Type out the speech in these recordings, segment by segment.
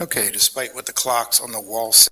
Okay, despite what the clocks on the wall say,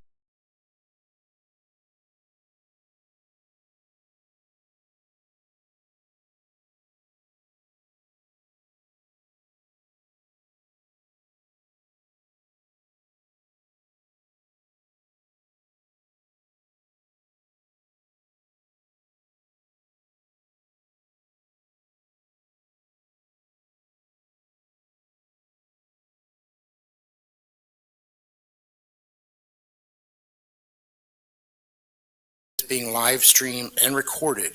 it's being live streamed and recorded.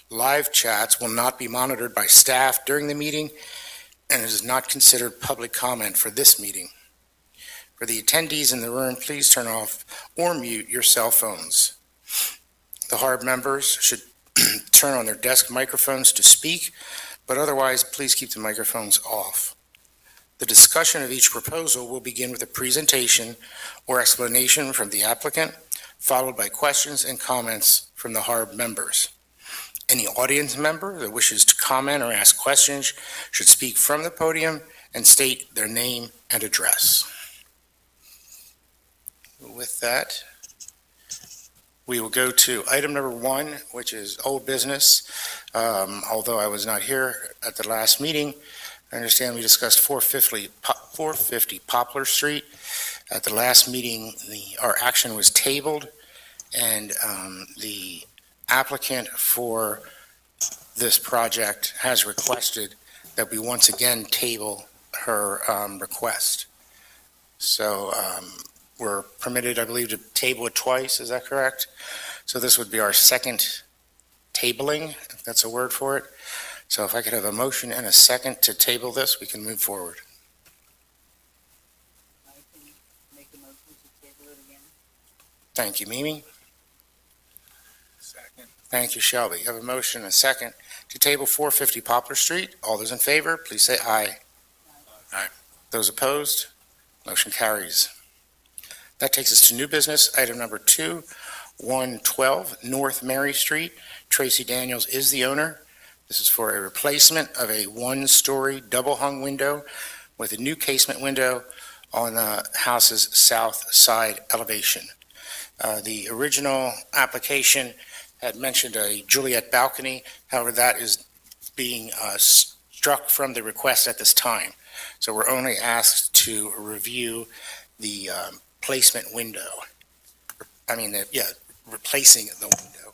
Live chats will not be monitored by staff during the meeting and it is not considered public comment for this meeting. For the attendees in the room, please turn off or mute your cell phones. The HARB members should turn on their desk microphones to speak, but otherwise, please keep the microphones off. The discussion of each proposal will begin with a presentation or explanation from the applicant, followed by questions and comments from the HARB members. Any audience member that wishes to comment or ask questions should speak from the podium and state their name and address. With that, we will go to item number 1, which is old business. Although I was not here at the last meeting, I understand we discussed 450 Poplar Street. At the last meeting, our action was tabled, and the applicant for this project has requested that we once again table her request. So we're permitted, I believe, to table it twice. Is that correct? So this would be our second tabling, if that's a word for it. So if I could have a motion and a second to table this, we can move forward. I can make a motion to table it again. Thank you, Mimi. Second. Thank you, Shelby. You have a motion and a second to table 450 Poplar Street. All those in favor, please say aye. Aye. Those opposed, motion carries. That takes us to new business, item number 2, 112 North Mary Street. Tracy Daniels is the owner. This is for a replacement of a one-story double-hung window with a new casement window on the house's south side elevation. The original application had mentioned a Juliet balcony. However, that is being struck from the request at this time. So we're only asked to review the placement window. Replacing the window.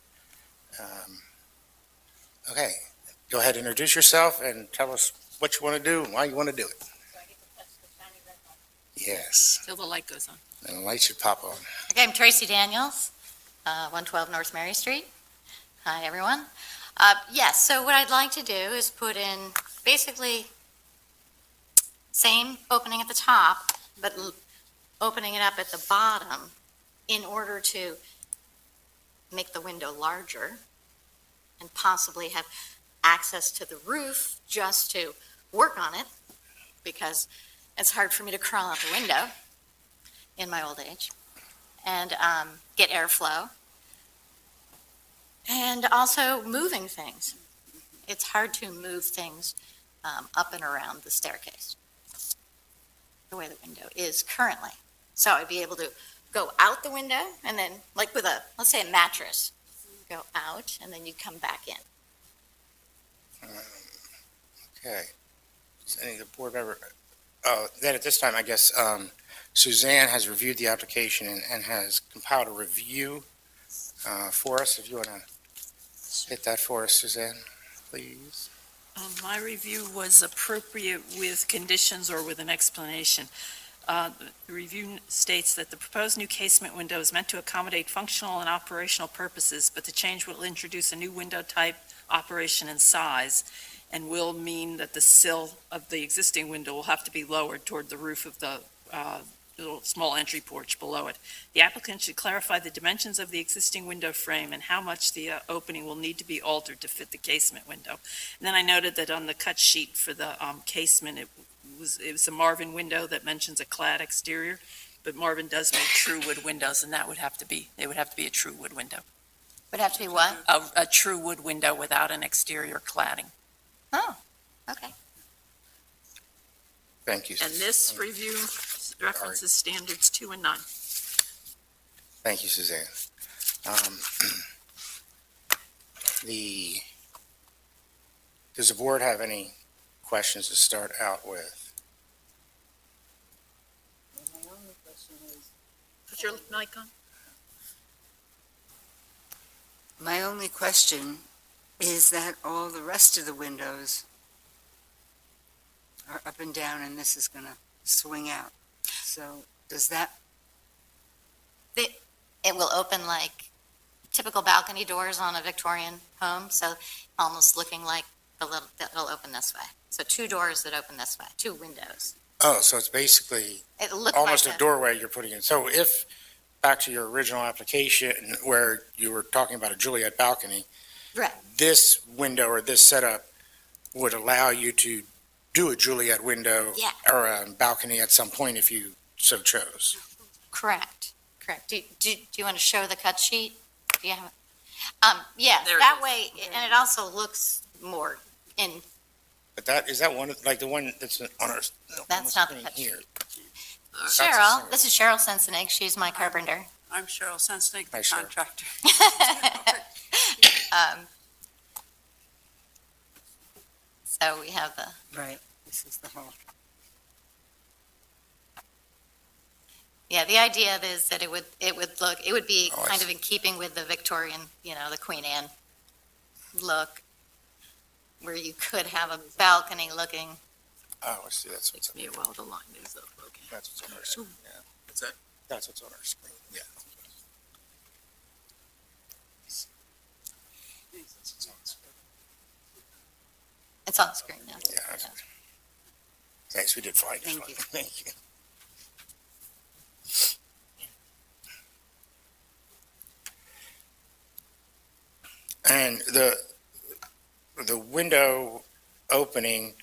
Okay, go ahead, introduce yourself and tell us what you want to do and why you want to do it. So I get to touch the shiny red button. Yes, Till the light goes on. and the light should pop on. Okay, I'm Tracy Daniels, 112 North Mary Street. Hi, everyone. Yes, so what I'd like to do is put in basically same opening at the top, but opening it up at the bottom in order to make the window larger and possibly have access to the roof just to work on it, because it's hard for me to crawl out the window in my old age, and get airflow. And also moving things. It's hard to move things up and around the staircase, the way the window is currently. So I'd be able to go out the window and then, like with a, let's say a mattress, go out and then you come back in. Okay. Does any of the board member, then at this time, I guess Suzanne has reviewed the application and has compiled a review for us. If you want to hit that for us, Suzanne, please. My review was appropriate with conditions or with an explanation. The review states that the proposed new casement window is meant to accommodate functional and operational purposes, but the change will introduce a new window type, operation, and size, and will mean that the sill of the existing window will have to be lowered toward the roof of the little small entry porch below it. The applicant should clarify the dimensions of the existing window frame and how much the opening will need to be altered to fit the casement window. And then I noted that on the cut sheet for the casement, it was a Marvin window that mentions a clad exterior, but Marvin does make true wood windows, and they would have to be a true wood window. Would have to be what? A true wood window without an exterior cladding. Oh, okay. Thank you. And this review references standards 2 and 9. Thank you, Suzanne. Does the board have any questions to start out with? Well, my only question is, Put your mic on. My only question is that all the rest of the windows are up and down and this is going to swing out. So does that, It will open like typical balcony doors on a Victorian home, so almost looking like it'll open this way. So two doors that open this way, two windows. Oh, so it's basically It looked almost like a doorway you're putting in. So if, back to your original application where you were talking about a Juliet balcony, Right. this window or this setup would allow you to do a Juliet window Yeah. or a balcony at some point if you so chose. Correct. Do you want to show the cut sheet? Do you have it? Yes, There it that is. way, and it also looks more in, But is that one, like the one that's on our? That's not the screen cut sheet. here. Cheryl, this is Cheryl Sensenig, she's my carpenter. I'm Cheryl Sensnick, Hi, the Cheryl. contractor. So we have the, right, this is the whole, yeah, the idea is that it would be Oh, I kind of see. in keeping with the Victorian, the Queen Anne look, where you could have a balcony looking, Oh, I see, that's what's, Takes me a while to line these up, okay. that's what's on our screen, yeah. What's that? That's what's on our screen, yeah. it's on the screen now. Yeah. Thanks, we did fine. just Thank you. fine. Thank you. And the window opening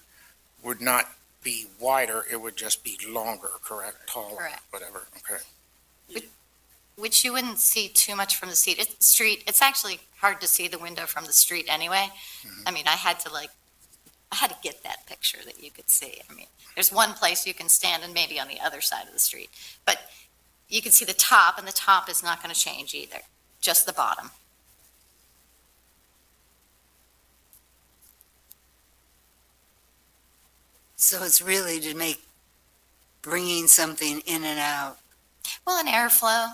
would not be wider, it would just be longer, correct? Taller, Correct. whatever, okay. Which you wouldn't see too much from the street. It's actually hard to see the window from the street anyway. I mean, I had to get that picture that you could see. I mean, there's one place you can stand and maybe on the other side of the street. But you can see the top, and the top is not going to change either, just the bottom. so it's really to make bringing something in and out. Well, an airflow,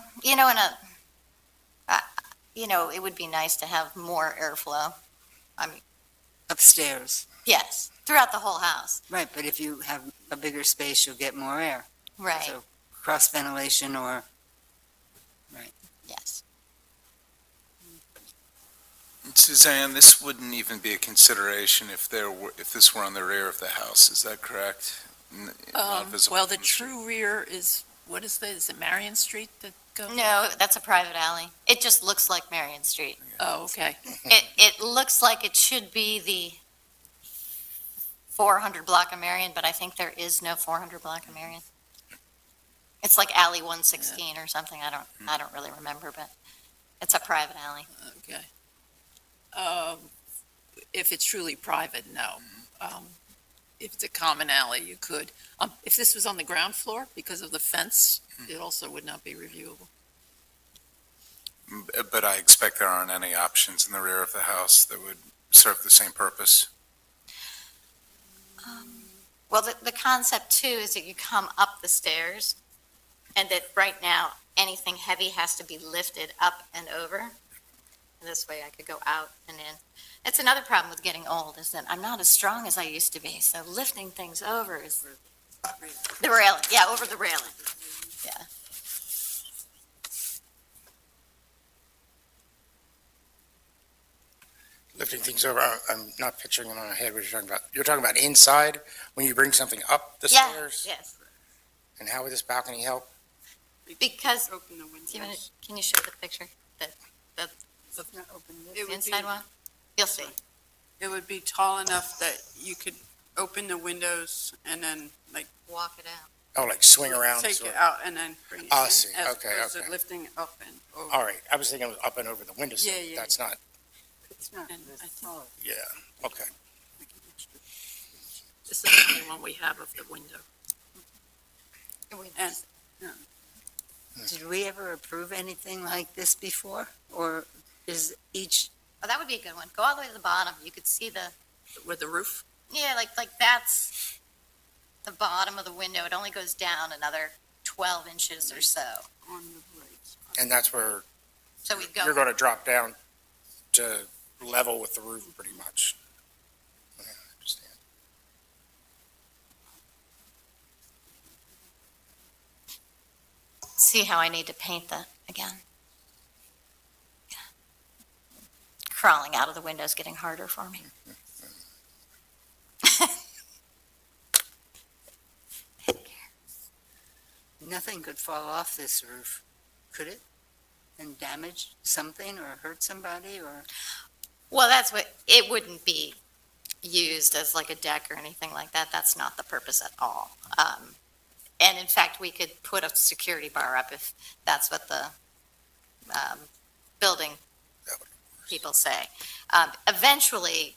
it would be nice to have more airflow. I mean, Upstairs, yes, throughout the whole house. right, but if you have a bigger space, you'll get more air. Right, So cross ventilation or, yes. Suzanne, this wouldn't even be a consideration if this were on the rear of the house, is that correct? Not visible Well, the from the street. true rear is, is it Marion Street that goes? No, that's a private alley. It just looks like Marion Street. Oh, okay. It looks like it should be the 400 block of Marion, but I think there is no 400 block of Marion. It's like alley 116 or something. I don't really remember, but it's a private alley. Okay. If it's truly private, no. If it's a common alley, you could. If this was on the ground floor, because of the fence, it also would not be reviewable. But I expect there aren't any options in the rear of the house that would serve the same purpose. Well, the concept too is that you come up the stairs, and that right now, anything heavy has to be lifted up and over. And this way I could go out and in. It's another problem with getting old, is that I'm not as strong as I used to be, so lifting things over is the railing, yeah, over the railing, yeah. Lifting things over, I'm not picturing in my head what you're talking about. You're talking about inside, when you bring something up the Yeah, stairs? yes, And how would this balcony help? because, Open the windows. can you show the picture, the It would be- inside one? You'll see. It would be tall enough that you could open the windows and then like Walk it out. Oh, like swing around? take sort it of? out and then bring it I in. see. As Okay, opposed to okay. lifting it up and over. All right, I was thinking it was up and over the windows. Yeah, yeah. That's not, it's not And this I think- tall. yeah, okay. This is the only one we have of the window. And Did we ever approve anything like this before? Or is each, Oh, that would be a good one. Go all the way to the bottom. You could see the, With the roof? yeah, like that's the bottom of the window. It only goes down another 12 inches or so. on the right side. And that's where So we'd you're go, going to drop down to level with the roof pretty much. Yeah, I understand. see how I need to paint that again. Crawling out of the window is getting harder for me. nothing could fall off this roof, could it? And damage something or hurt somebody or? Well, that's what, it wouldn't be used as like a deck or anything like that. That's not the purpose at all. And in fact, we could put a security bar up if that's what the building people say. Eventually,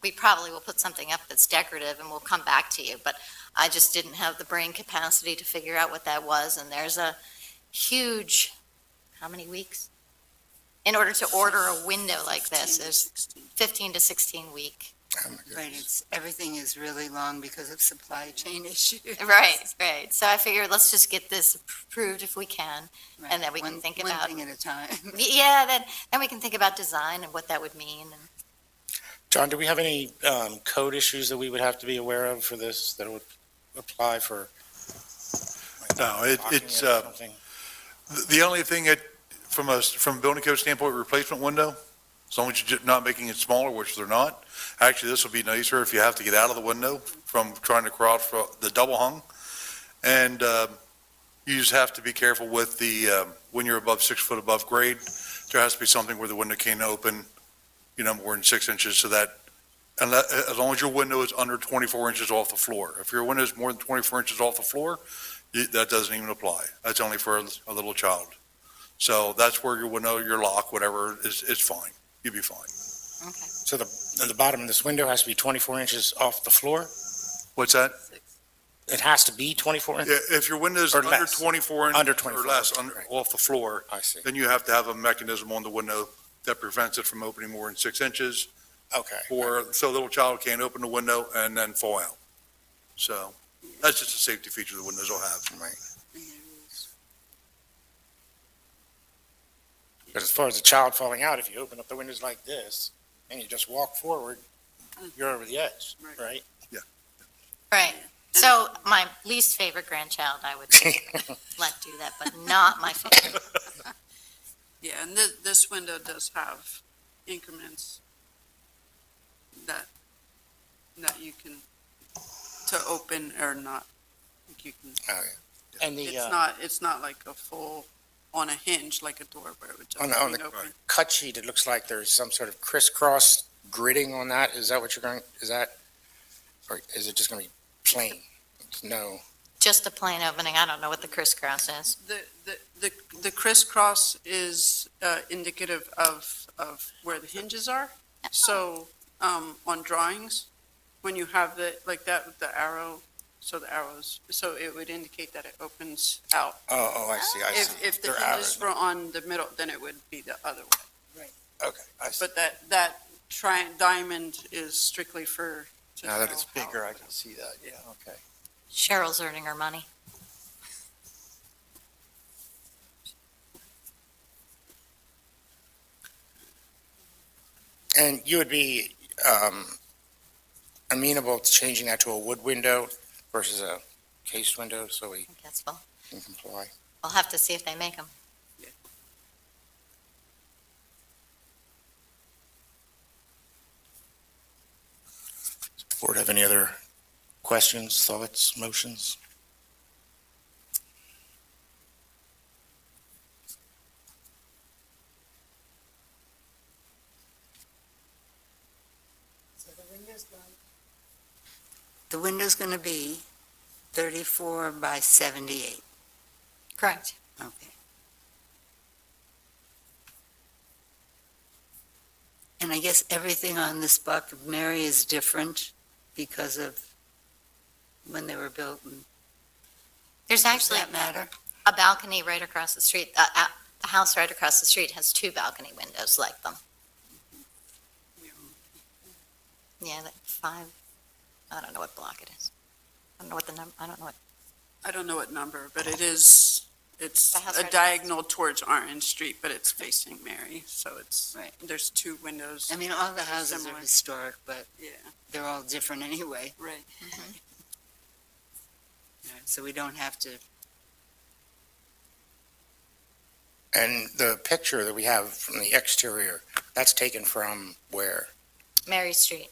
we probably will put something up that's decorative and we'll come back to you, but I just didn't have the brain capacity to figure out what that was, and there's a huge, how many weeks? In order to order a window like this, there's 15 to 16 week. Oh, my Right, goodness. everything is really long because of supply chain issues. Right, right. So I figured let's just get this approved if we can. Right, And then we can one- think One about- thing at a time. Yeah, then we can think about design and what that would mean. And John, do we have any code issues that we would have to be aware of for this that would apply for? like, No, blocking it's, it or something? the only thing that, from a building code standpoint, replacement window, as long as you're not making it smaller, which they're not. Actually, this will be nicer if you have to get out of the window from trying to cross for the double hung. And you just have to be careful with the, when you're above 6 foot above grade, there has to be something where the window can't open, more than 6 inches, so that, as long as your window is under 24 inches off the floor. If your window is more than 24 inches off the floor, that doesn't even apply. That's only for a little child. So that's where your window, your lock, whatever, is fine. You'll be fine. okay. So the bottom of this window has to be 24 inches off the floor? What's that? It has to be 24 inches? If your window is Or under less. 24 inches Under or 24, less right. off the floor, I see. then you have to have a mechanism on the window that prevents it from opening more than 6 inches, Okay. so a little child can't open the window and then fall out. So that's just a safety feature the windows will have. Right. But as far as the child falling out, if you open up the windows like this and you just walk forward, you're over the edge, Right. right? Right. So my least favorite grandchild, I would let do that, but not my favorite. Yeah, and this window does have increments that you can, to open or not. You can, And the, it's not like a full, on a hinge like a door where it would just on swing the open. cut sheet, it looks like there's some sort of crisscross gridding on that. Is that what you're going, is that, or is it just going to be plain? No. Just a plain opening. I don't know what the crisscross is. The crisscross is indicative of where the hinges are. So, on drawings, when you have like that with the arrow, so the arrows, so it would indicate that it opens out. Oh, I see, I see. If the They're hinges arrows. were on the middle, then it would be the other way. Okay, I see. But that diamond is strictly for. to Now that know it's how- bigger, I can see that, yeah, okay. Cheryl's earning her money. And you would be amenable to changing that to a wood window versus a cased window, so we I guess we'll can comply? have to see if they make them. Board have any other questions, thoughts, motions? So the window's going, The window's going to be 34 by 78. Correct. Okay. And I guess everything on this Buck of Mary is different because of when they were built. And There's Does actually that matter? a balcony right across the street. The house right across the street has two balcony windows like them. Yeah, like 5, I don't know what block it is. I don't know what the number, I don't know what, I don't know what number, but it's The house a right diagonal towards Orange Street, but it's facing Mary, so it's, Right. there's two windows. I mean, all the houses are Similar. historic, but Yeah, they're all different anyway. right. So we don't have to, And the picture that we have from the exterior, that's taken from where? Mary Street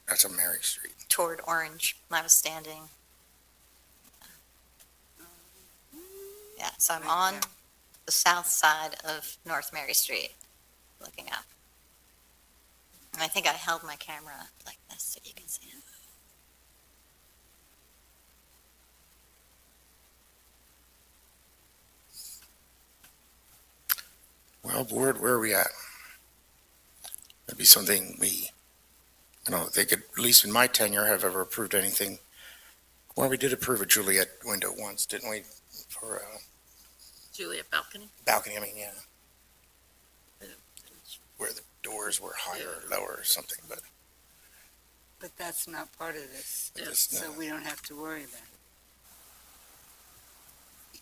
That's on Mary Street. toward Orange. I was standing. Yeah, so I'm Right on there. the south side of North Mary Street, looking up. And I think I held my camera up like this so you can see it. Well, board, where are we at? That'd be something I don't think, at least in my tenure, have ever approved anything. Well, we did approve a Juliet window once, didn't we? For a Juliet balcony? balcony, I mean, yeah. Where the doors were higher or lower or something, but but that's not part of this, this, so no. we don't have to worry about it.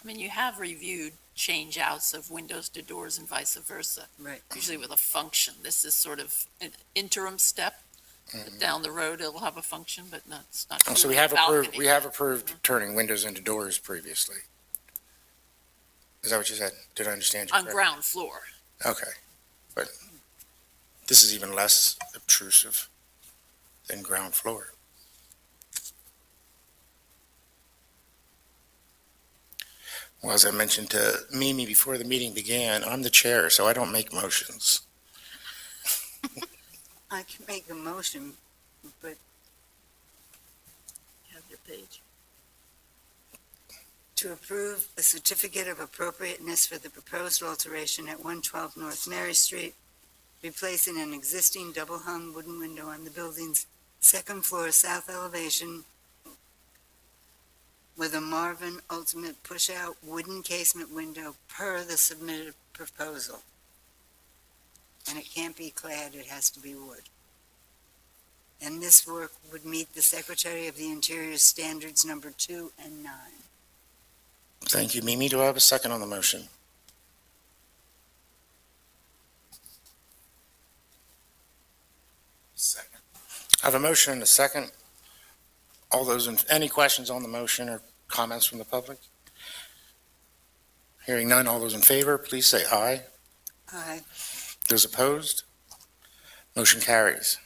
I mean, you have reviewed change outs of windows to doors and vice versa, Right. usually with a function. This is sort of an interim step. Mhm. Down the road, it'll have a function, but not, it's not Oh, so truly a balcony. we have approved turning windows into doors previously. Is that what you said? Did I understand you On correctly? ground floor. Okay, but this is even less obtrusive than ground floor. Well, as I mentioned to Mimi before the meeting began, I'm the chair, so I don't make motions. I can make a motion, but You have your page. to approve a certificate of appropriateness for the proposed alteration at 112 North Mary Street, replacing an existing double-hung wooden window on the building's second floor south elevation with a Marvin Ultimate push-out wooden casement window per the submitted proposal. And it can't be clad, it has to be wood. And this work would meet the Secretary of the Interior standards number 2 and 9. Thank you, Mimi. Do I have a second on the motion? Second. I have a motion and a second. All those, any questions on the motion or comments from the public? Hearing none, all those in favor, please say aye. Aye. Those opposed? Motion carries.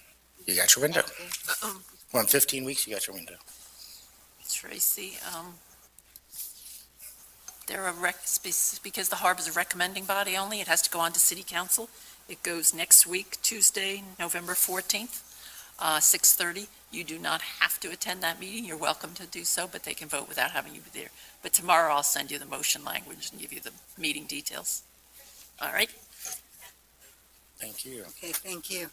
You got your window. Well, in 15 weeks, you got your window. Tracy, they're because the HARB is a recommending body only, it has to go on to city council. It goes next week, Tuesday, November 14th, 6:30. You do not have to attend that meeting. You're welcome to do so, but they can vote without having you be there. But tomorrow I'll send you the motion language and give you the meeting details. All right? Thank you. Okay, thank you.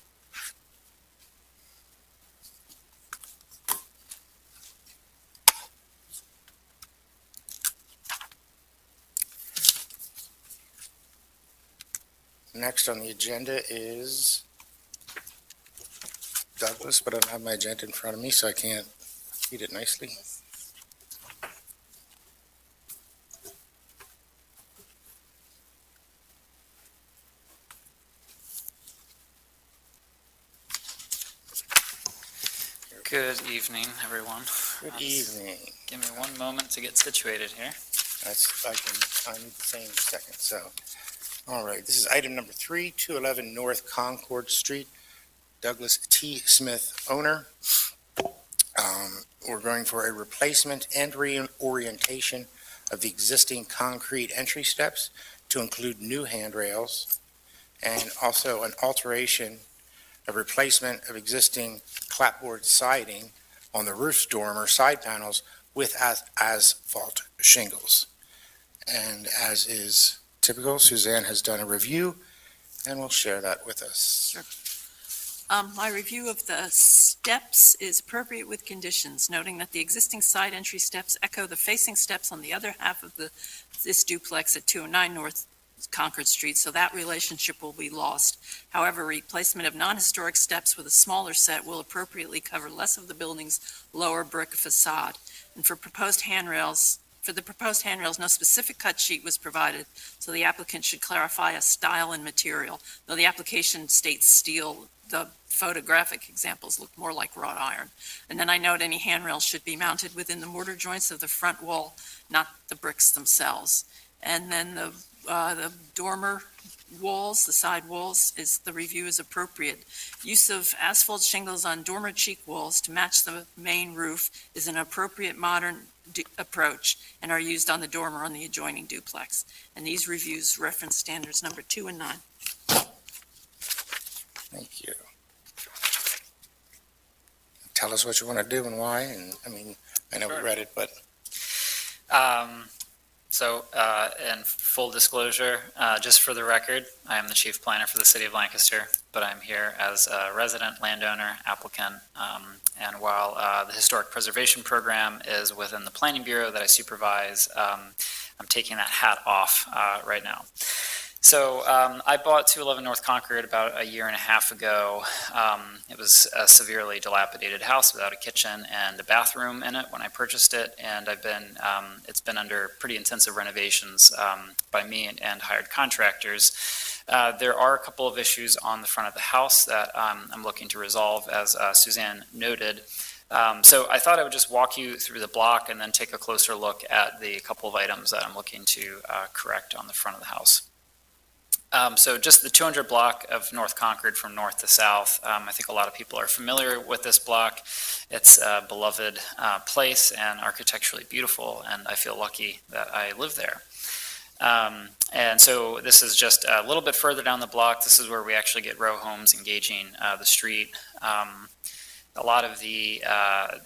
Next on the agenda is Douglas, but I don't have my agenda in front of me, so I can't read it nicely. Good evening, everyone. Good evening. Give me one moment to get situated here. I need the same second, so. All right, this is item number 3, 211 North Concord Street, Douglas T. Smith, owner. We're going for a replacement and reorientation of the existing concrete entry steps to include new handrails, and also an alteration, a replacement of existing clapboard siding on the roof dormer side panels with asphalt shingles. And as is typical, Suzanne has done a review and will share that with us. My review of the steps is appropriate with conditions, noting that the existing side entry steps echo the facing steps on the other half of this duplex at 209 North Concord Street, so that relationship will be lost. However, replacement of non-historic steps with a smaller set will appropriately cover less of the building's lower brick facade. And for the proposed handrails, no specific cut sheet was provided, so the applicant should clarify a style and material. Though the application states steel, the photographic examples look more like wrought iron. And then I note any handrails should be mounted within the mortar joints of the front wall, not the bricks themselves. And then the dormer walls, the side walls, the review is appropriate. Use of asphalt shingles on dormer cheek walls to match the main roof is an appropriate modern approach and are used on the dormer on the adjoining duplex. And these reviews reference standards number 2 and 9. Thank you. Tell us what you want to do and why, and, I know we Sure. read it, but In full disclosure, just for the record, I am the chief planner for the city of Lancaster, but I'm here as a resident, landowner, applicant, and while the Historic Preservation Program is within the Planning Bureau that I supervise, I'm taking that hat off right now. So I bought 211 North Concord about a year and a half ago. It was a severely dilapidated house without a kitchen and a bathroom in it when I purchased it, and it's been under pretty intensive renovations by me and hired contractors. There are a couple of issues on the front of the house that I'm looking to resolve, as Suzanne noted. So I thought I would just walk you through the block and then take a closer look at the couple of items that I'm looking to correct on the front of the house. So just the 200 block of North Concord from north to south. I think a lot of people are familiar with this block. It's a beloved place and architecturally beautiful, and I feel lucky that I live there. And so this is just a little bit further down the block. This is where we actually get row homes engaging the street. A lot of the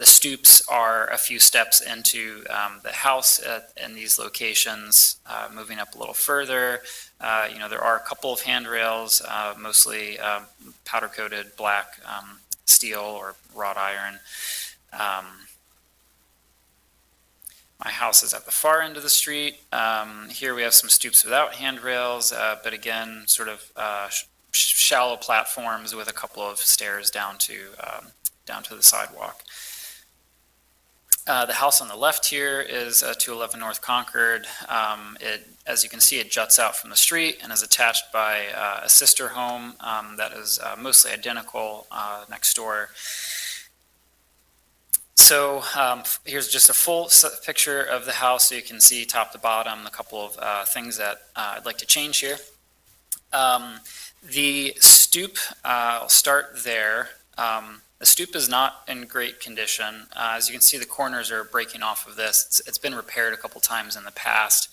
stoops are a few steps into the house in these locations. Moving up a little further, there are a couple of handrails, mostly powder-coated black steel or wrought iron. My house is at the far end of the street. Here we have some stoops without handrails, but again, sort of shallow platforms with a couple of stairs down to the sidewalk. The house on the left here is 211 North Concord. As you can see, it juts out from the street and is attached by a sister home that is mostly identical next door. So here's just a full picture of the house so you can see top to bottom a couple of things that I'd like to change here. The stoop, I'll start there. The stoop is not in great condition. As you can see, the corners are breaking off of this. It's been repaired a couple times in the past.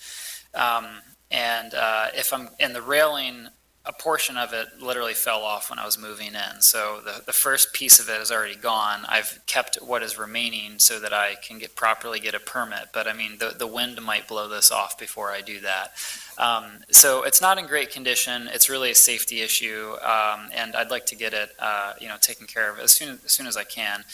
If I'm in the railing, a portion of it literally fell off when I was moving in. So the first piece of it is already gone. I've kept what is remaining so that I can properly get a permit. But I mean, the wind might blow this off before I do that. So it's not in great condition. It's really a safety issue, and I'd like to get it, taken care of as soon as I can.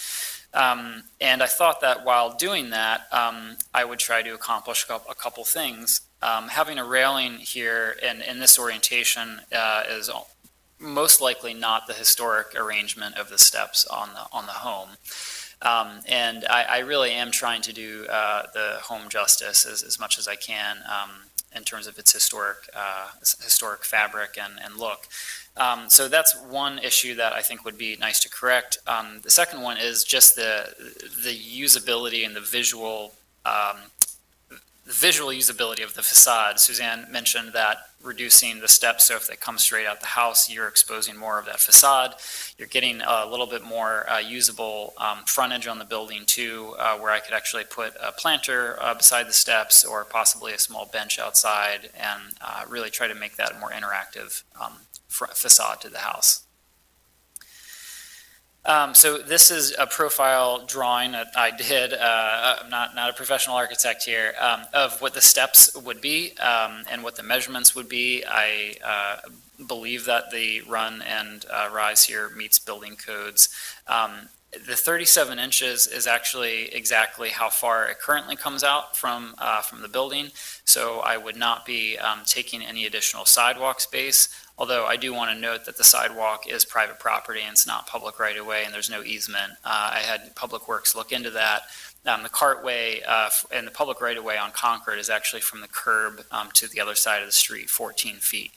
And I thought that while doing that, I would try to accomplish a couple things. Having a railing here in this orientation is most likely not the historic arrangement of the steps on the home. And I really am trying to do the home justice as much as I can in terms of its historic fabric and look. So that's one issue that I think would be nice to correct. The second one is just the usability and the visual usability of the facade. Suzanne mentioned that reducing the steps, so if they come straight out the house, you're exposing more of that facade. You're getting a little bit more usable frontage on the building too, where I could actually put a planter beside the steps or possibly a small bench outside and really try to make that a more interactive facade to the house. So this is a profile drawing that I did, I'm not a professional architect here, of what the steps would be and what the measurements would be. I believe that the run and rise here meets building codes. The 37 inches is actually exactly how far it currently comes out from the building, so I would not be taking any additional sidewalk space, although I do want to note that the sidewalk is private property and it's not public right-of-way and there's no easement. I had Public Works look into that. The cartway and the public right-of-way on Concord is actually from the curb to the other side of the street, 14 feet.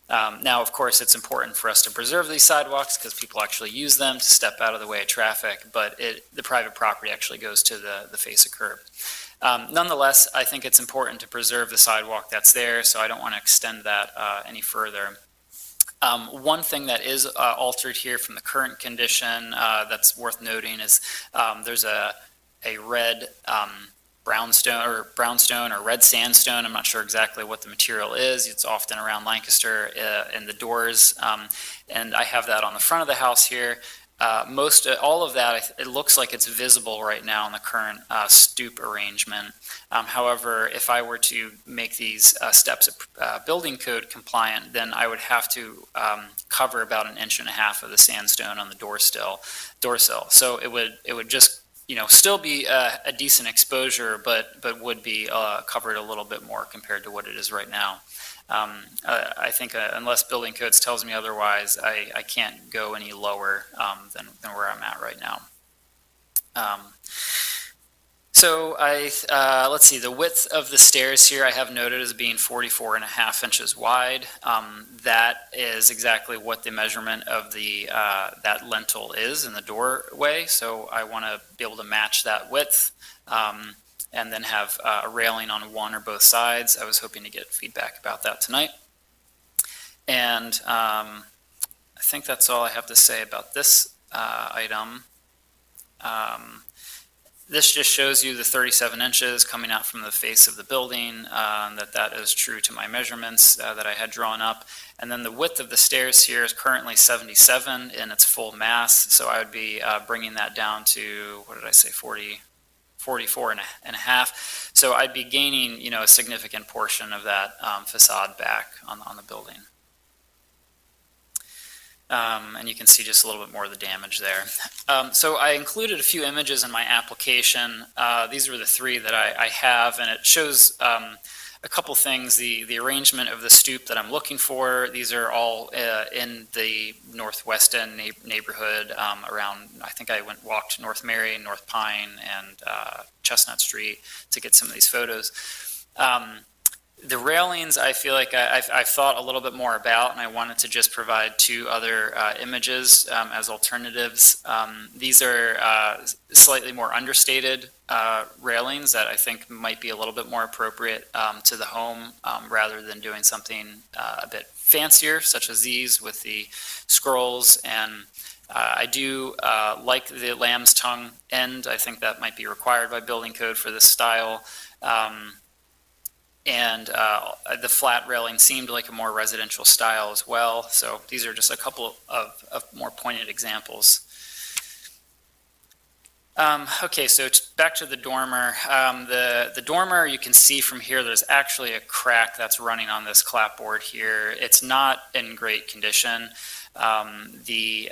Now, of course, it's important for us to preserve these sidewalks because people actually use them to step out of the way of traffic, but the private property actually goes to the face of curb. Nonetheless, I think it's important to preserve the sidewalk that's there, so I don't want to extend that any further. One thing that is altered here from the current condition that's worth noting is there's a red brownstone or red sandstone. I'm not sure exactly what the material is. It's often around Lancaster in the doors, and I have that on the front of the house here. All of that, it looks like it's visible right now in the current stoop arrangement. However, if I were to make these steps building code compliant, then I would have to cover about 1.5 inches of the sandstone on the door sill. So it would just still be a decent exposure, but would be covered a little bit more compared to what it is right now. I think unless building codes tells me otherwise, I can't go any lower than where I'm at right now. So let's see, the width of the stairs here I have noted as being 44.5 inches wide. That is exactly what the measurement of that lintel is in the doorway. So I want to be able to match that width and then have a railing on one or both sides. I was hoping to get feedback about that tonight. And I think that's all I have to say about this item. This just shows you the 37 inches coming out from the face of the building, that is true to my measurements that I had drawn up. And then the width of the stairs here is currently 77 in its full mass, so I would be bringing that down to, 44 and a half. So I'd be gaining, a significant portion of that facade back on the building. And you can see just a little bit more of the damage there. So I included a few images in my application. These are the three that I have, and it shows a couple things. The arrangement of the stoop that I'm looking for. These are all in the northwest end neighborhood around, I think I walked North Mary, North Pine, and Chestnut Street to get some of these photos. The railings, I feel like I've thought a little bit more about, and I wanted to just provide two other images as alternatives. These are slightly more understated railings that I think might be a little bit more appropriate to the home rather than doing something a bit fancier, such as these with the scrolls. And I do like the lamb's tongue end. I think that might be required by building code for this style. And the flat railing seemed like a more residential style as well. So these are just a couple of more pointed examples. Okay, so back to the dormer. The dormer, you can see from here, there's actually a crack that's running on this clapboard here. It's not in great condition. The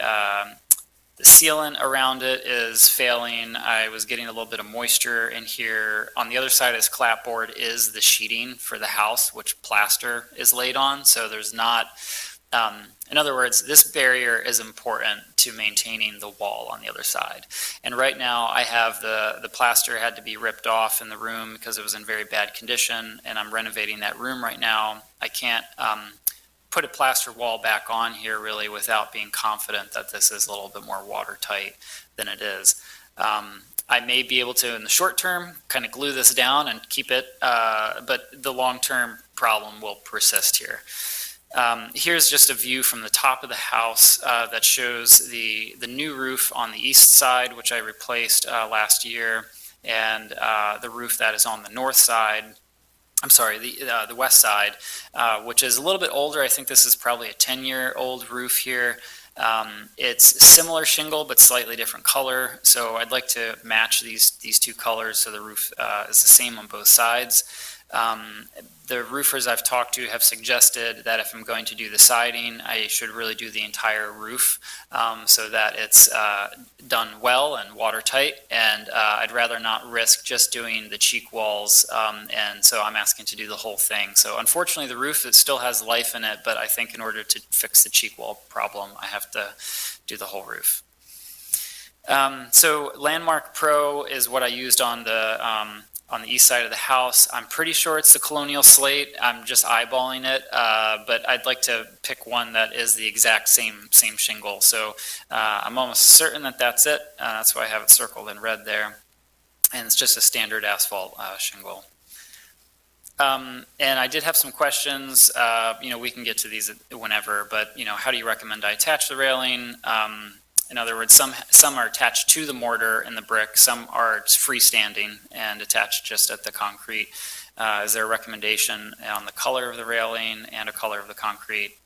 sealant around it is failing. I was getting a little bit of moisture in here. On the other side of this clapboard is the sheeting for the house, which plaster is laid on. So there's not, in other words, this barrier is important to maintaining the wall on the other side. And right now I have the plaster had to be ripped off in the room because it was in very bad condition, and I'm renovating that room right now. I can't put a plaster wall back on here really without being confident that this is a little bit more watertight than it is. I may be able to, in the short term, kind of glue this down and keep it, but the long-term problem will persist here. Here's just a view from the top of the house that shows the new roof on the east side, which I replaced last year, and the roof that is on the north side. I'm sorry, the west side, which is a little bit older. I think this is probably a 10-year-old roof here. It's similar shingle, but slightly different color. So I'd like to match these two colors so the roof is the same on both sides. The roofers I've talked to have suggested that if I'm going to do the siding, I should really do the entire roof so that it's done well and watertight. And I'd rather not risk just doing the cheek walls. And so I'm asking to do the whole thing. So unfortunately, the roof, it still has life in it, but I think in order to fix the cheek wall problem, I have to do the whole roof. So Landmark Pro is what I used on the east side of the house. I'm pretty sure it's the Colonial Slate. I'm just eyeballing it, but I'd like to pick one that is the exact same shingle. So I'm almost certain that that's it. That's why I have it circled in red there. And it's just a standard asphalt shingle. And I did have some questions. We can get to these whenever, but how do you recommend I attach the railing? In other words, some are attached to the mortar and the brick, some are freestanding and attached just at the concrete. Is there a recommendation on the color of the railing and a color of the concrete?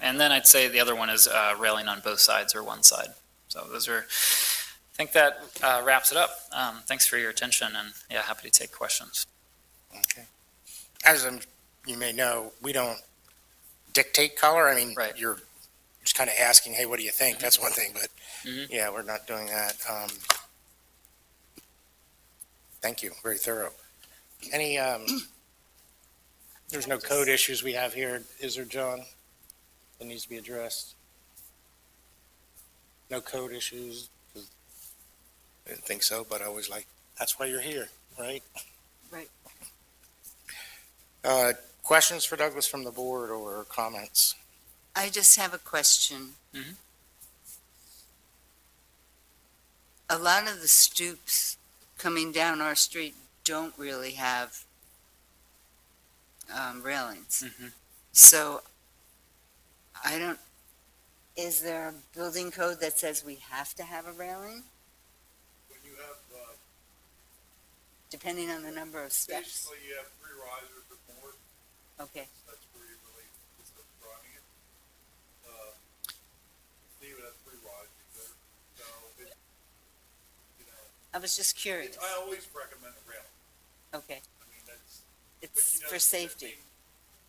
And then I'd say the other one is railing on both sides or one side. So those are, I think that wraps it up. Thanks for your attention, and yeah, happy to take questions. Okay. As you may know, we don't dictate color. I mean, Right. You're just kind of asking, hey, what do you think? That's one thing, but Mhm. yeah, we're not doing that. Thank you, very thorough. Any, there's no code issues we have here, is there, John? That needs to be addressed? No code issues? I didn't think so, but I was like, that's why you're here, right? Right. Questions for Douglas from the board or comments? I just have a question. Mhm. A lot of the stoops coming down our street don't really have railings. Mhm. So is there a building code that says we have to have a railing, When you have, depending on the number of steps? basically you have 3 risers or more, Okay, that's where you really, is driving it. Leave it at 3 risers there, so I was just curious. I always recommend a railing. Okay, I mean, that's, it's for safety.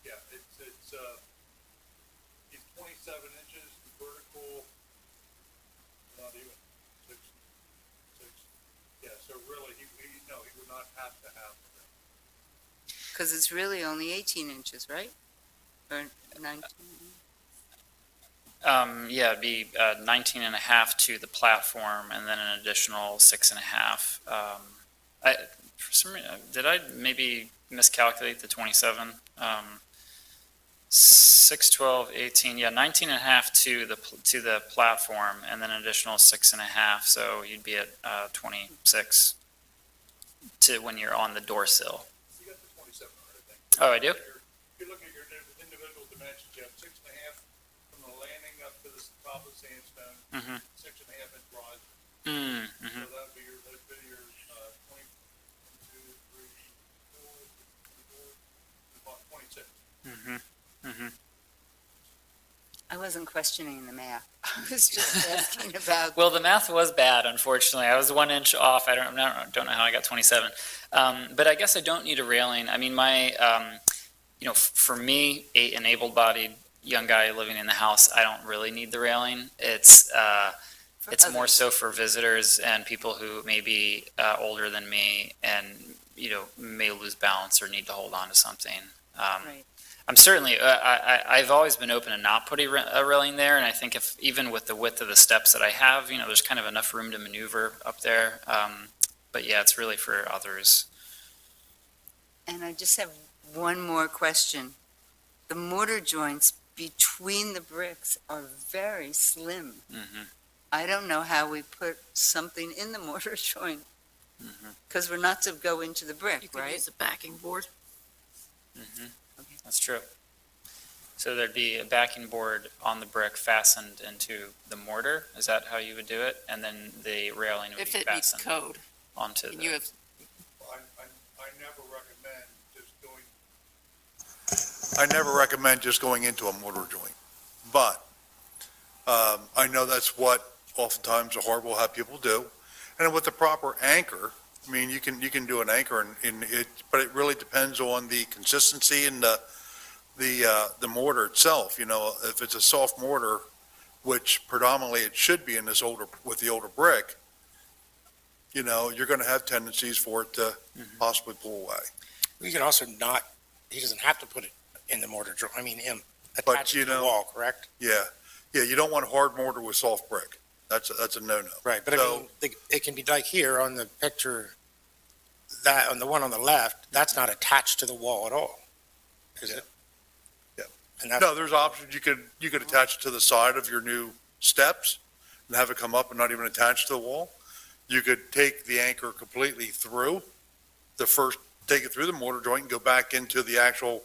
yeah, it's 27 inches vertical, not even, 6, yeah, so really, he would not have to have a railing. Because it's really only 18 inches, right? Or 19? Yeah, it'd be 19 and a half to the platform, and then an additional 6 and a half. For some reason, did I maybe miscalculate the 27? 6, 12, 18, yeah, 19 and a half to the platform, and then an additional 6 and a half, so you'd be at 26 to when you're on the door sill. You got the 27 right, I think. Oh, I do? If you look at your individual dimensions, you have 6 and a half from the landing up to the top of the sandstone, Mhm. 6 and a half inch riser. Mm-hmm. So that'd be your 20, 22, 3, 4, 24, 26. Mm-hmm. Mm-hmm. I wasn't questioning the math. I was just asking about, Well, the math was bad, unfortunately. I was 1 inch off. I don't know how I got 27. But I guess I don't need a railing. I mean, for me, an able-bodied young guy living in the house, I don't really need the railing. It's more others. so for visitors and people who may be older than me and, may lose balance or need to hold on to something. right. I'm certainly, I've always been open to not putting a railing there, and I think even with the width of the steps that I have, there's kind of enough room to maneuver up there. But yeah, it's really for others. And I just have one more question. The mortar joints between the bricks are very slim. Mm-hmm. I don't know how we put something in the mortar joint, Mm-hmm. because we're not to go into the You brick, could right? use a backing board. Mm-hmm. That's true. So there'd be a backing board on the brick fastened into the mortar? Is that how you would do it? And then the railing would If be it meets fastened code, onto and you the... have, I never recommend just going into a mortar joint, but I know that's what oftentimes the HARB will have people do. And with the proper anchor, I mean, you can do an anchor and it, but it really depends on the consistency and the mortar itself, you know, if it's a soft mortar, which predominantly it should be in this with the older brick, you know, you're gonna have tendencies for it to possibly pull away. We can also not, he doesn't have to put it in the mortar, But, attach it you to the know- wall, correct? Yeah, you don't want hard mortar with soft brick. That's a no-no. Right, but I So- mean, it can be like here on the picture, that, on the one on the left, that's not attached to the wall at all, is it? Yeah. And that's, No, there's options. You could attach it to the side of your new steps and have it come up and not even attach to the wall. You could take the anchor completely through take it through the mortar joint and go back into the actual,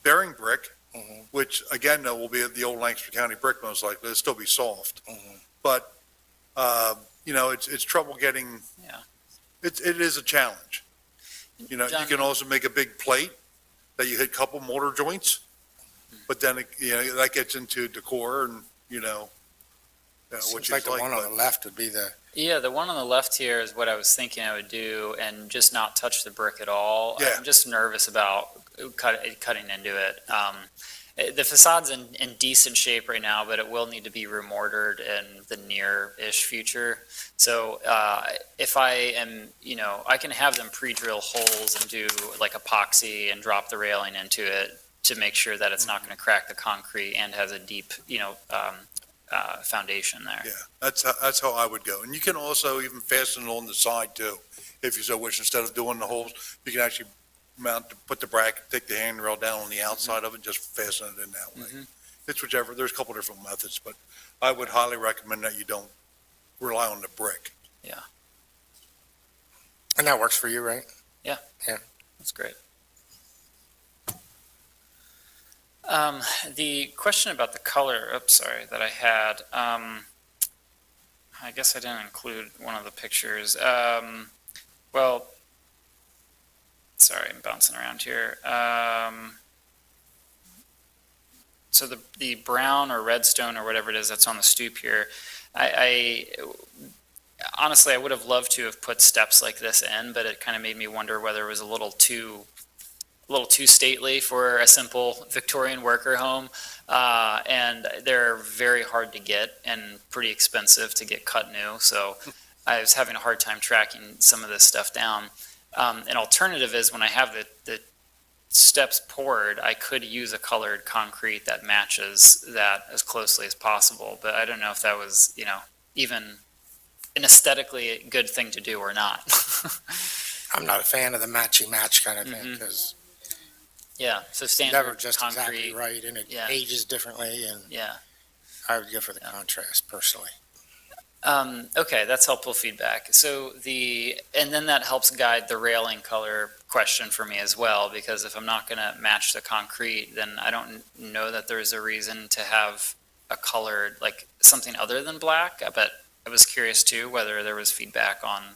bearing brick, Mhm. which again, though, will be the old Lancaster County brick most likely. It'll still be soft. Mhm. But, you know, it's trouble getting. Yeah. It is a challenge. You know, you John- can also make a big plate that you hit couple mortar joints, but then, you know, that gets into decor and, you know, what seems you like the like, one on but the left would be the, Yeah, the one on the left here is what I was thinking I would do and just not touch the brick at all. Yeah. I'm just nervous about cutting into it. The facade's in decent shape right now, but it will need to be remortared in the near-ish future. So if I am, you know, I can have them pre-drill holes and do like epoxy and drop the railing into it to make sure that it's not going to crack the concrete and has a deep, you know, foundation there. yeah, that's how I would go. And you can also even fasten it on the side too, if you so wish. Instead of doing the holes, you can actually put the bracket, take the handrail down on the outside of it, and just fasten it in that way. Mhm. It's whichever, there's a couple different methods, but I would highly recommend that you don't rely on the brick. and that works for you, right? That's great. The question about the color, that I had, I guess I didn't include one of the pictures. Well, sorry, I'm bouncing around here. So the brown or redstone or whatever it is that's on the stoop here, honestly, I would have loved to have put steps like this in, but it kind of made me wonder whether it was a little too stately for a simple Victorian worker home. And they're very hard to get and pretty expensive to get cut new. So I was having a hard time tracking some of this stuff down. An alternative is when I have the steps poured, I could use a colored concrete that matches that as closely as possible. But I don't know if that was, you know, even an aesthetically good thing to do or not. I'm not a fan of the matchy match kind of thing, Mhm. because Yeah, so it's never standard just exactly concrete. right, and it Yeah. ages differently, and Yeah. I would go for the contrast personally. Okay, that's helpful feedback. So and then that helps guide the railing color question for me as well, because if I'm not going to match the concrete, then I don't know that there's a reason to have a colored, like something other than black. But I was curious too, whether there was feedback on,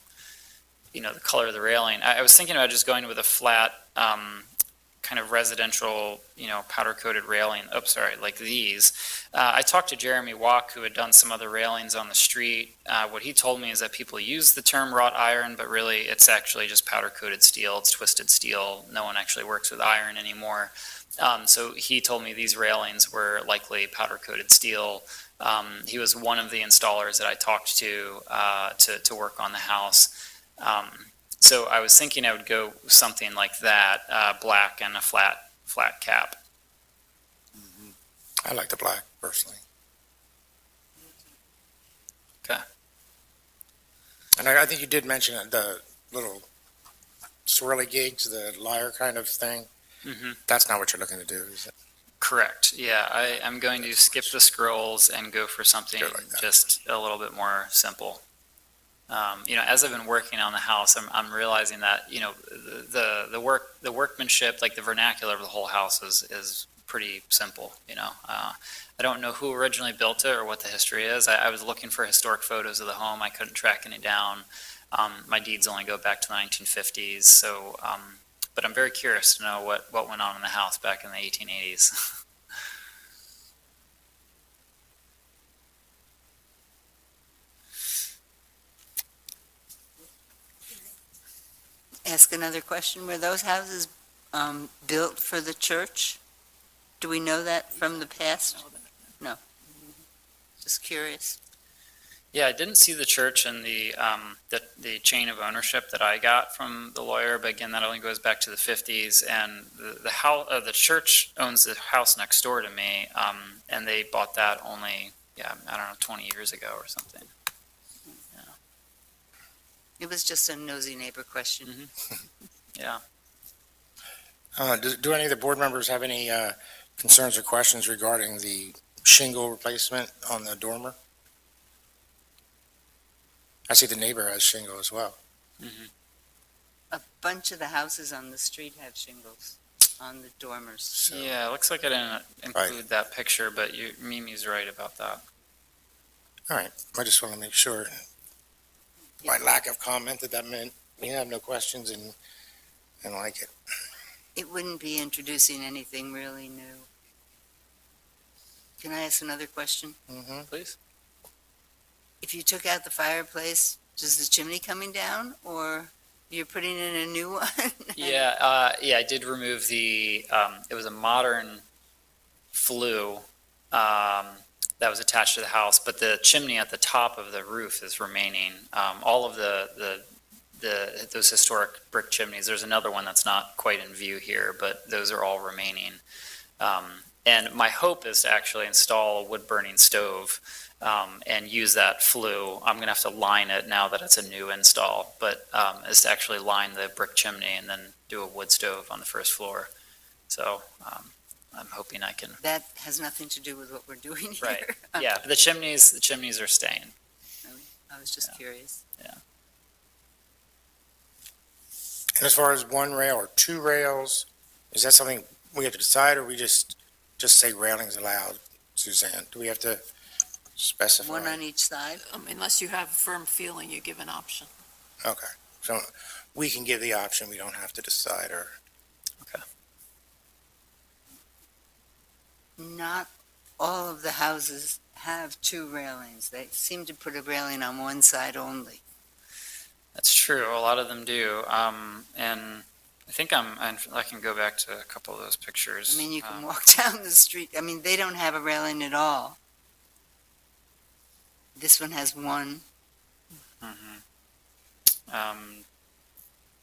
you know, the color of the railing. I was thinking about just going with a flat, kind of residential, you know, powder coated railing. Like these. I talked to Jeremy Walk, who had done some other railings on the street. What he told me is that people use the term wrought iron, but really it's actually just powder coated steel. It's twisted steel. No one actually works with iron anymore. So he told me these railings were likely powder coated steel. He was one of the installers that I talked to work on the house. So I was thinking I would go something like that, black and a flat cap. I like the black personally. Okay. And I think you did mention the little swirly gigs, the lyre kind of thing. hmm That's not what you're looking to do, is it? Correct. Yeah, I'm going to skip the scrolls and go for something Go like that. just a little bit more simple. You know, as I've been working on the house, I'm realizing that, you know, the workmanship, like the vernacular of the whole house is pretty simple. You know, I don't know who originally built it or what the history is. I was looking for historic photos of the home. I couldn't track any down. My deeds only go back to the 1950s. So, but I'm very curious to know what went on in the house back in the 1880s. ask another question? Were those houses built for the church? Do we know that from the past? No. Just curious. Yeah, I didn't see the church in the chain of ownership that I got from the lawyer, but again, that only goes back to the 50s. And the church owns the house next door to me, and they bought that only, I don't know, 20 years ago or something. It was just a nosy neighbor question. Yeah. Do any of the board members have any concerns or questions regarding the shingle replacement on the dormer? I see the neighbor has shingle as well. A bunch of the houses on the street have shingles on the dormers. So, Yeah, it looks like I didn't include that picture, but Mimi's right about that. all right, I just want to make sure. My lack of comment, that meant we have no questions and like it. It wouldn't be introducing anything really new. Can I ask another question? Mm-hmm. Please. If you took out the fireplace, does the chimney coming down, or you're putting in a new one? Yeah, I did remove it was a modern flue that was attached to the house, but the chimney at the top of the roof is remaining. All of those historic brick chimneys, there's another one that's not quite in view here, but those are all remaining. And my hope is to actually install a wood-burning stove and use that flue. I'm going to have to line it now that it's a new install, but is to actually line the brick chimney and then do a wood stove on the first floor. So I'm hoping I can. That has nothing to do with what we're doing here. Right. Yeah, the chimneys are staying. I was just curious. And as far as one rail or two rails, is that something we have to decide, or we just say railings allowed, Suzanne? Do we have to specify? One on each side? Unless you have a firm feeling, you give an option. Okay, so we can give the option, we don't have to decide, or, Not all of the houses have two railings. They seem to put a railing on one side only. That's true. A lot of them do. And I think I can go back to a couple of those pictures. I mean, you can walk down the street. I mean, they don't have a railing at all. This one has one.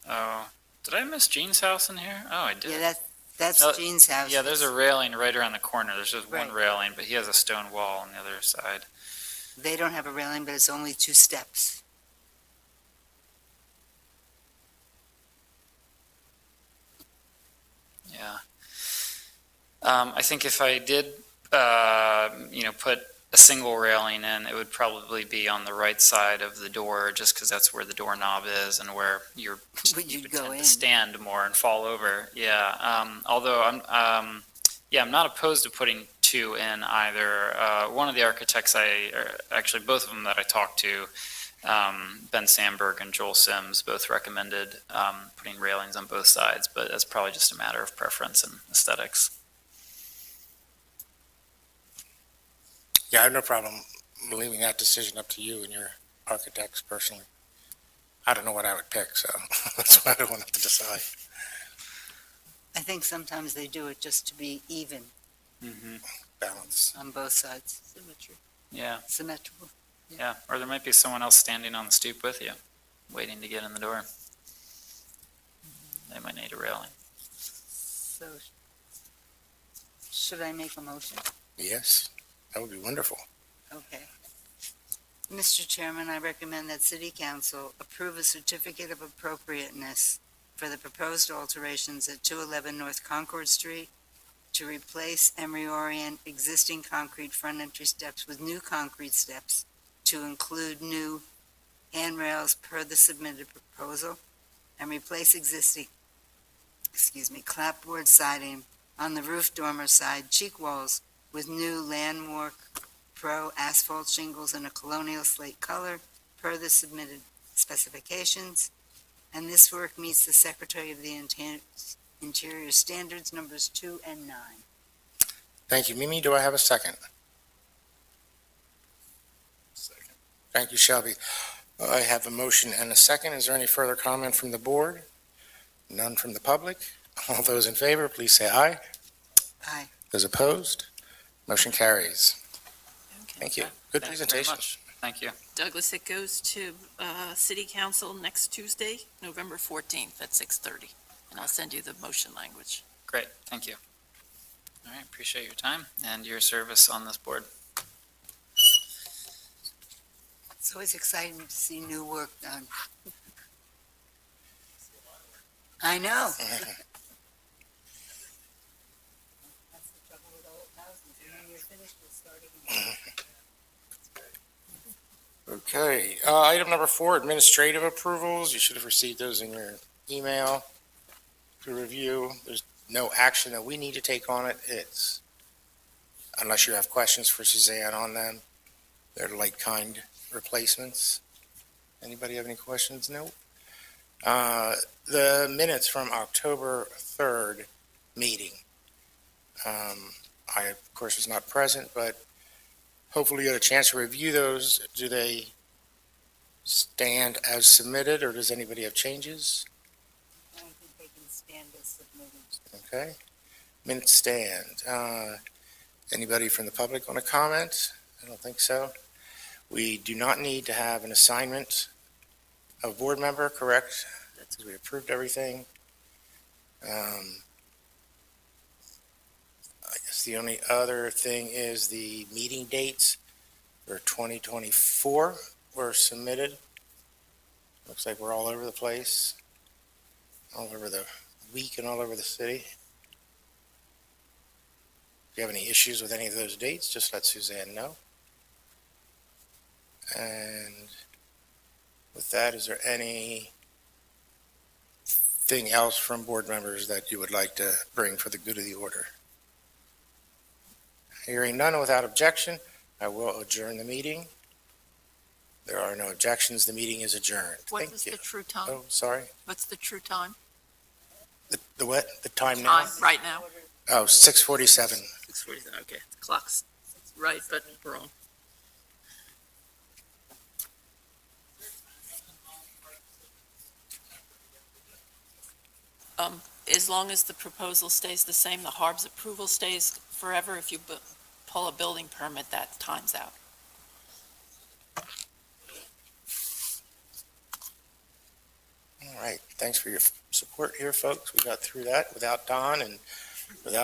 Oh, did I miss Jean's house in here? Oh, I did. Yeah, that's Oh, Jean's house. Yeah, there's a railing right around the corner. There's just one Right. railing, but he has a stone wall on the other side. They don't have a railing, but it's only two steps. Yeah. I think if I did, put a single railing in, it would probably be on the right side of the door, just because that's where the doorknob is and where you You'd would go tend in. to stand more and fall over. Yeah. Although I'm not opposed to putting two in either. One of the architects actually both of them that I talked to, Ben Sandberg and Joel Sims, both recommended putting railings on both sides, but that's probably just a matter of preference and aesthetics. yeah, I have no problem leaving that decision up to you and your architects personally. I don't know what I would pick, so that's why I don't want to have to decide. I think sometimes they do it just to be even Balance. on both sides. Symmetry. Yeah, Symmetrical. yeah. Or there might be someone else standing on the stoop with you, waiting to get in the door. They might need a railing. So, should I make a motion? Yes, that would be wonderful. Okay. Mr. Chairman, I recommend that City Council approve a certificate of appropriateness for the proposed alterations at 211 North Concord Street to replace and reorient existing concrete front entry steps with new concrete steps to include new handrails per the submitted proposal, and replace existing, clapboard siding on the roof dormer side cheek walls with new Landmark Pro asphalt shingles in a colonial slate color per the submitted specifications. And this work meets the Secretary of the Interior Standards numbers 2 and 9. Thank you. Mimi, do I have a second? Second. Thank you, Shelby. I have a motion and a second. Is there any further comment from the board? None from the public. All those in favor, please say aye. Aye. Those opposed, motion carries. Okay. Thank you. Thank you Good very presentation. much. Thank you. Douglas, it goes to City Council next Tuesday, November 14th at 6:30, and I'll send you the motion language. Great, thank you. All right, appreciate your time and your service on this board. It's always exciting to see new work done. I know. That's the trouble with old houses, and when you're finished, we'll start again. Okay, item number 4, administrative approvals. You should have received those in your email to review. There's no action that we need to take on it. It's, unless you have questions for Suzanne on them, they're like-kind replacements. Anybody have any questions? No? The minutes from October 3rd meeting. I, of course, was not present, but hopefully you had a chance to review those. Do they stand as submitted, or does anybody have changes? I don't think they can stand as submitted. Okay. Minutes stand. Anybody from the public want to comment? I don't think so. We do not need to have an assignment of board member, correct? That's because we approved everything. I guess the only other thing is the meeting dates for 2024 were submitted. Looks like we're all over the place, all over the week and all over the city. If you have any issues with any of those dates, just let Suzanne know. And with that, is there anything else from board members that you would like to bring for the good of the order? Hearing none without objection, I will adjourn the meeting. There are no objections. The meeting is adjourned. What Thank is you. the true time? Oh, sorry. What's the true time? The what? The time now? Time, right now? Oh, 6:47. 6:47, okay. The clock's right, but wrong. As long as the proposal stays the same, the HARB's approval stays forever. If you pull a building permit, that time's out. All right. Thanks for your support here, folks. We got through that without Don and without